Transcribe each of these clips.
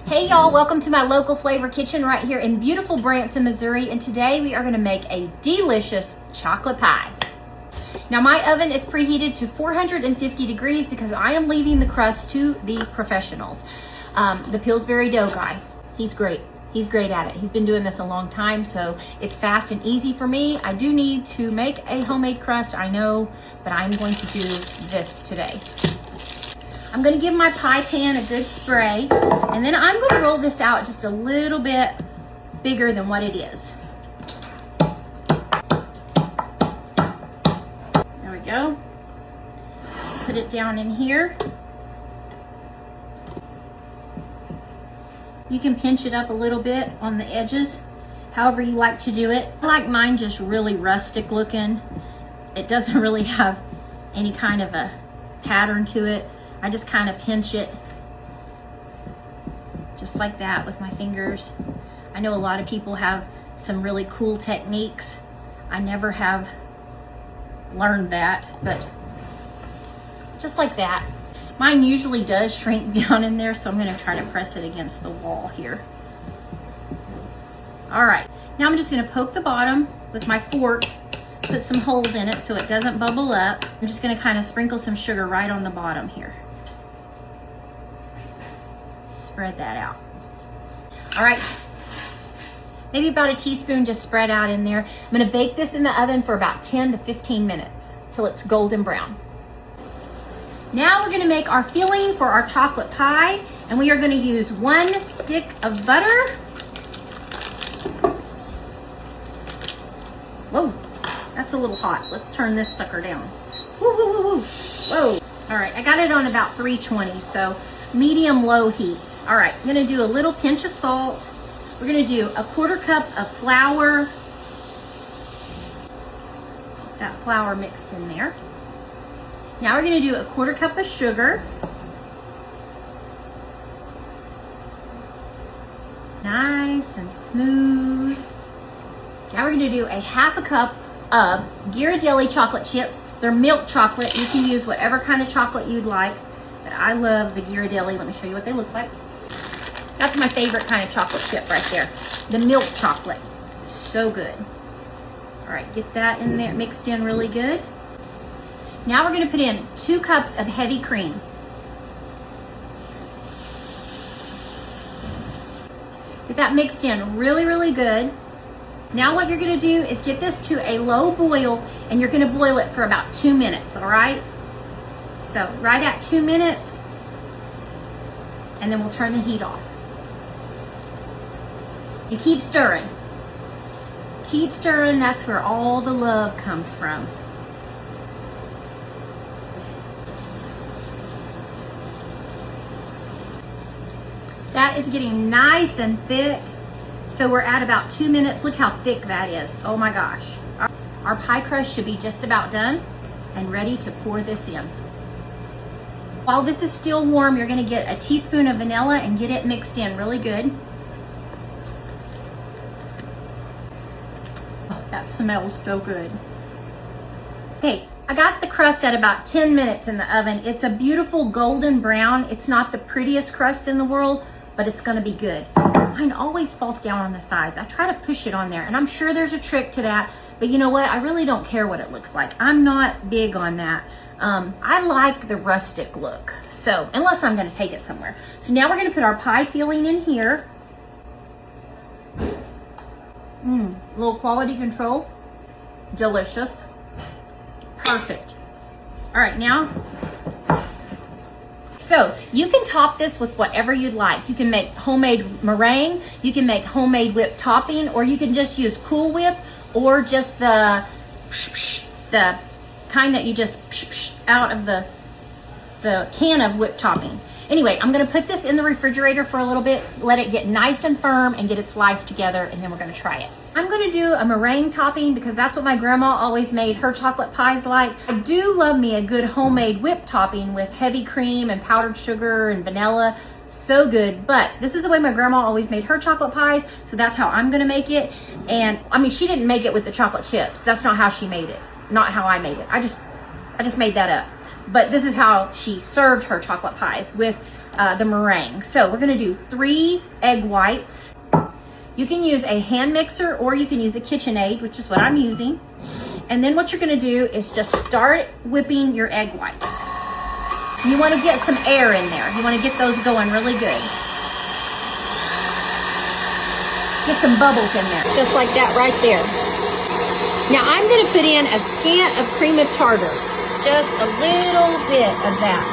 Hey y'all, welcome to my local flavor kitchen right here in beautiful Branson, Missouri, and today we are going to make a delicious chocolate pie. Now my oven is preheated to 450 degrees because I am leaving the crust to the professionals. The Pillsbury dough guy, he's great. He's great at it. He's been doing this a long time, so it's fast and easy for me. I do need to make a homemade crust, I know, but I'm going to do this today. I'm going to give my pie pan a good spray, and then I'm going to roll this out just a little bit bigger than what it is. There we go. Let's put it down in here. You can pinch it up a little bit on the edges, however you like to do it. I like mine just really rustic looking. It doesn't really have any kind of a pattern to it. I just kind of pinch it just like that with my fingers. I know a lot of people have some really cool techniques. I never have learned that, but just like that. Mine usually does shrink down in there, so I'm going to try to press it against the wall here. All right, now I'm just going to poke the bottom with my fork, put some holes in it so it doesn't bubble up. I'm just going to kind of sprinkle some sugar right on the bottom here. Spread that out. All right, maybe about a teaspoon just spread out in there. I'm going to bake this in the oven for about 10 to 15 minutes till it's golden brown. Now we're going to make our filling for our chocolate pie, and we are going to use 1 stick of butter. Whoa, that's a little hot. Let's turn this sucker down. Woo, woo, woo, woo. Whoa. All right, I got it on about 320, so medium-low heat. All right, I'm going to do a little pinch of salt. We're going to do a 1/4 cup of flour. That flour mixed in there. Now we're going to do a 1/4 cup of sugar. Nice and smooth. Now we're going to do a 1/2 cup of Ghirardelli chocolate chips. They're milk chocolate. You can use whatever kind of chocolate you'd like, but I love the Ghirardelli. Let me show you what they look like. That's my favorite kind of chocolate chip right there. The milk chocolate. So good. All right, get that in there, mixed in really good. Now we're going to put in 2 cups of heavy cream. Get that mixed in really, really good. Now what you're going to do is get this to a low boil, and you're going to boil it for about 2 minutes, all right? So right at 2 minutes, and then we'll turn the heat off. And keep stirring. Keep stirring, that's where all the love comes from. That is getting nice and thick. So we're at about 2 minutes. Look how thick that is. Oh my gosh. Our pie crust should be just about done and ready to pour this in. While this is still warm, you're going to get a teaspoon of vanilla and get it mixed in really good. Oh, that smells so good. Okay, I got the crust at about 10 minutes in the oven. It's a beautiful golden brown. It's not the prettiest crust in the world, but it's going to be good. Mine always falls down on the sides. I try to push it on there, and I'm sure there's a trick to that, but you know what? I really don't care what it looks like. I'm not big on that. I like the rustic look, so unless I'm going to take it somewhere. So now we're going to put our pie filling in here. A little quality control. Delicious. Perfect. All right, now, so you can top this with whatever you'd like. You can make homemade meringue, you can make homemade whipped topping, or you can just use Cool Whip, or just the kind that you just out of the can of whipped topping. Anyway, I'm going to put this in the refrigerator for a little bit, let it get nice and firm and get its life together, and then we're going to try it. I'm going to do a meringue topping because that's what my grandma always made her chocolate pies like. I do love me a good homemade whipped topping with heavy cream and powdered sugar and vanilla. So good, but this is the way my grandma always made her chocolate pies, so that's how I'm going to make it. And I mean, she didn't make it with the chocolate chips. That's not how she made it. Not how I made it. I just made that up. but this is how she served her chocolate pies with the meringue. So we're gonna do 3 egg whites. You can use a hand mixer or you can use a KitchenAid, which is what I'm using. And then what you're gonna do is just start whipping your egg whites. You wanna get some air in there. You wanna get those going really good. Get some bubbles in there, just like that right there. Now I'm gonna put in a scant of cream of tartar. Just a little bit of that.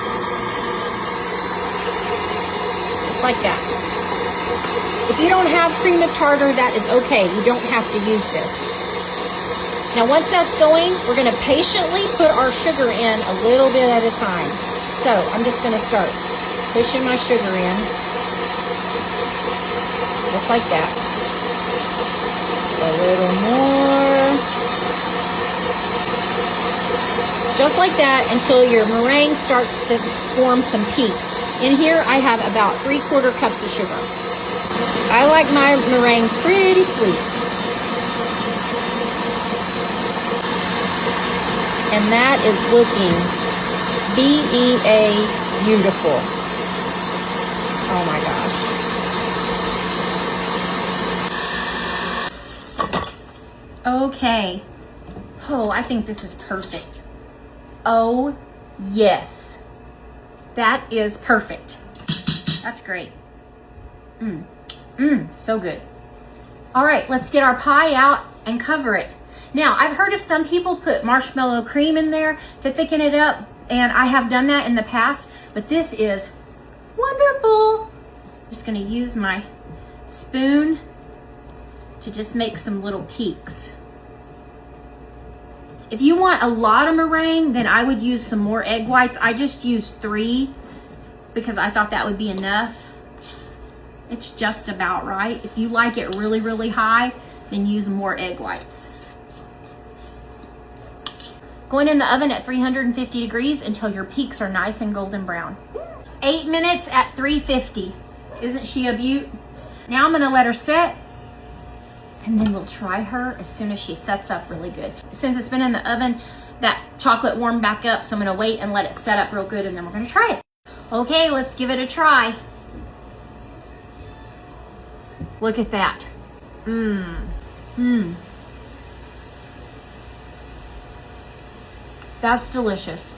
Just like that. If you don't have cream of tartar, that is okay. You don't have to use this. Now once that's going, we're gonna patiently put our sugar in a little bit at a time. So I'm just gonna start pushing my sugar in, just like that. A little more. Just like that until your meringue starts to form some peaks. In here, I have about 3/4 cups of sugar. I like my meringue pretty sweet. And that is looking BEA beautiful. Oh my gosh. Okay. Oh, I think this is perfect. Oh, yes. That is perfect. That's great. So good. All right, let's get our pie out and cover it. Now, I've heard of some people put marshmallow cream in there to thicken it up, and I have done that in the past, but this is wonderful. Just gonna use my spoon to just make some little peaks. If you want a lot of meringue, then I would use some more egg whites. I just used 3 because I thought that would be enough. It's just about right. If you like it really, really high, then use more egg whites. Going in the oven at 350 degrees until your peaks are nice and golden brown. 8 minutes at 350. Isn't she a beaut? Now I'm gonna let her set, and then we'll try her as soon as she sets up really good. Since it's been in the oven, that chocolate warmed back up, so I'm gonna wait and let it set up real good, and then we're gonna try it. Okay, let's give it a try. Look at that. That's delicious.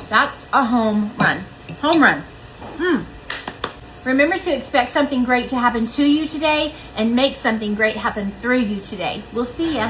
That's a home run. Home run. Remember to expect something great to happen to you today and make something great happen through you today. We'll see ya.